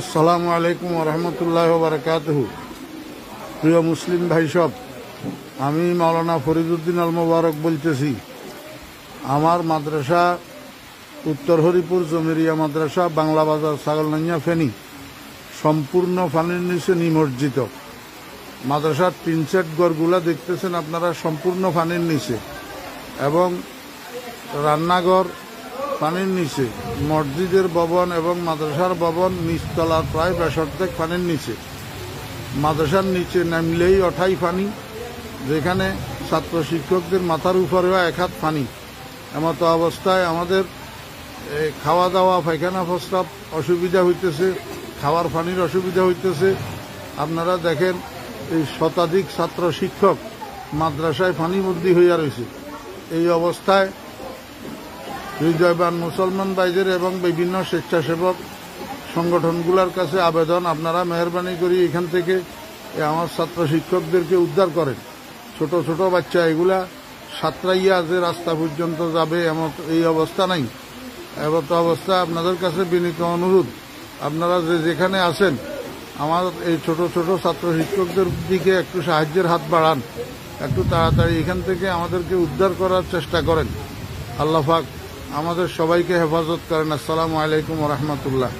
আসসালামু আলাইকুম ওরহমতুল্লাহ বারাকাতুহু। প্রিয় মুসলিম ভাই সব, আমি মাওলানা ফরিদউদ্দিন আল মোবারক বলতেছি। আমার মাদ্রাসা উত্তর হরিপুর জমিরিয়া মাদ্রাসা, বাংলা বাজার, ছাগলনাইয়া, ফেনী সম্পূর্ণ পানির নিচে নিমজ্জিত। মাদ্রাসার টিন সেট ঘরগুলা দেখতেছেন আপনারা, সম্পূর্ণ পানির নিচে, এবং রান্নাঘর পানির নিচে, মসজিদের ভবন এবং মাদ্রাসার ভবন নিচতলার প্রায় 62 পানির নিচে। মাদ্রাসার নিচে নামলেই অঠাই পানি, যেখানে ছাত্র শিক্ষকদের মাথার উপরেও 1 হাত পানি। এমতো অবস্থায় আমাদের খাওয়া দাওয়া, পায়খানা প্রস্রাব অসুবিধা হইতেছে, খাওয়ার পানির অসুবিধা হইতেছে। আপনারা দেখেন, এই শতাধিক ছাত্র শিক্ষক মাদ্রাসায় পানিবন্দী হইয়া রয়েছে। এই অবস্থায় হৃদয়বান মুসলমান ভাইদের এবং বিভিন্ন স্বেচ্ছাসেবক সংগঠনগুলোর কাছে আবেদন, আপনারা মেহরবানি করি এখান থেকে আমার ছাত্র শিক্ষকদেরকে উদ্ধার করেন। ছোট ছোট বাচ্চা এগুলা সাঁতরাইয়া যে রাস্তা পর্যন্ত যাবে এমন এই অবস্থা নাই। এমত অবস্থা আপনাদের কাছে বিনীত অনুরোধ, আপনারা যেখানে আছেন আমার এই ছোট ছোট ছাত্র শিক্ষকদের দিকে একটু সাহায্যের হাত বাড়ান, একটু তাড়াতাড়ি এখান থেকে আমাদেরকে উদ্ধার করার চেষ্টা করেন। আল্লাহ পাক আমাদের সবাইকে হেফাজত করেন। আসসালামু আলাইকুম ওয়া রাহমাতুল্লাহ।